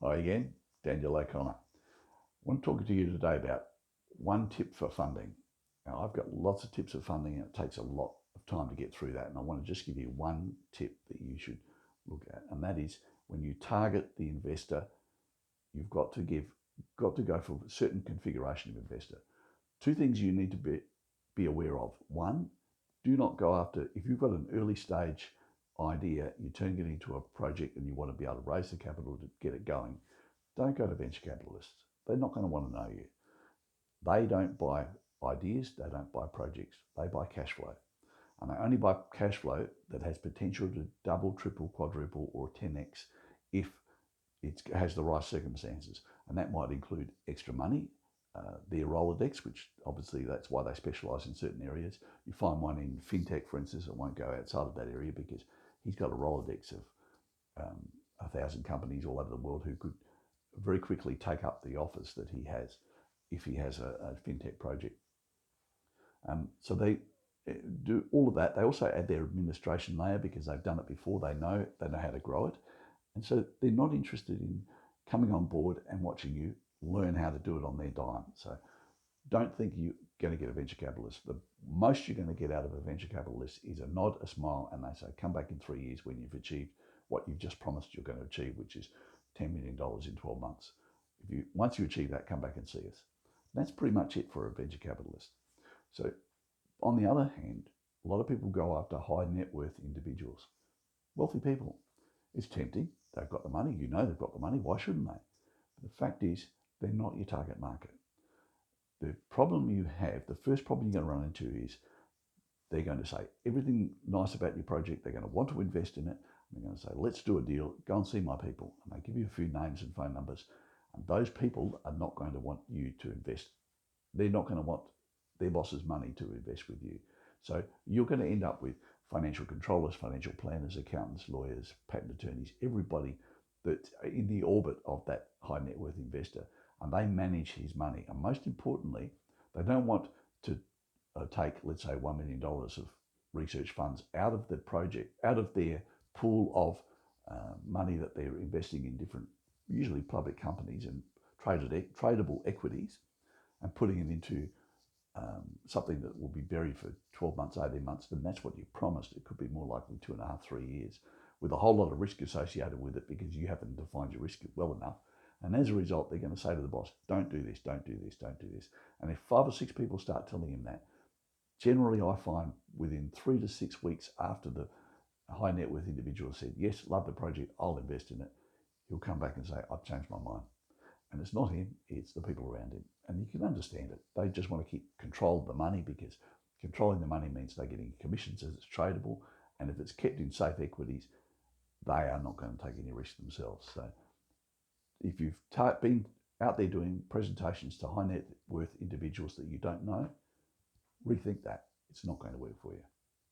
Hi again, Daniel O'Connor. I want to talk to you today about one tip for funding. Now, I've got lots of tips for funding and it takes a lot of time to get through that. And I want to just give you one tip that you should look at. And that is when you target the investor, you've got to go for a certain configuration of investor. Two things you need to be aware of. One, do not go after, if you've got an early stage idea, you turn it into a project and you want to be able to raise the capital to get it going, don't go to venture capitalists. They're not going to want to know you. They don't buy ideas, they don't buy projects, they buy cash flow. And they only buy cash flow that has potential to double, triple, quadruple, or 10x if it has the right circumstances. And that might include extra money, their Rolodex, which obviously that's why they specialise in certain areas. You find one in fintech, for instance, that won't go outside of that area because he's got a Rolodex of 1,000 companies all over the world who could very quickly take up the offers that he has if he has a fintech project. So they do all of that. They also add their administration layer because they've done it before. They know how to grow it. And so they're not interested in coming on board and watching you learn how to do it on their dime. So don't think you're going to get a venture capitalist. The most you're going to get out of a venture capitalist is a nod, a smile, and they say, come back in 3 years when you've achieved what you've just promised you're going to achieve, which is $10 million in 12 months. Once you achieve that, come back and see us. That's pretty much it for a venture capitalist. So on the other hand, a lot of people go after high net worth individuals, wealthy people. It's tempting. They've got the money. You know they've got the money. Why shouldn't they? But the fact is, they're not your target market. The problem you have, the first problem you're going to run into is they're going to say everything nice about your project. They're going to want to invest in it. They're going to say, let's do a deal. Go and see my people. And they give you a few names and phone numbers. And those people are not going to want you to invest. They're not going to want their boss's money to invest with you. So you're going to end up with financial controllers, financial planners, accountants, lawyers, patent attorneys, everybody that's in the orbit of that high net worth investor. And they manage his money. And most importantly, they don't want to take, let's say, $1 million of research funds out of the project, out of their pool of money that they're investing in different, usually public companies and tradable equities, and putting it into something that will be buried for 12 months, 18 months, then that's what you promised. It could be more likely 2.5, 3 years with a whole lot of risk associated with it because you haven't defined your risk well enough. And as a result, they're going to say to the boss, don't do this, don't do this, don't do this. And if 5 or 6 people start telling him that, generally I find within 3 to 6 weeks after the high net worth individual said, yes, love the project, I'll invest in it, he'll come back and say, I've changed my mind. And it's not him, it's the people around him. And you can understand it. They just want to keep control of the money because controlling the money means they're getting commissions as it's tradable. And if it's kept in safe equities, they are not going to take any risk themselves. So if you've been out there doing presentations to high net worth individuals that you don't know, rethink that. It's not going to work for you.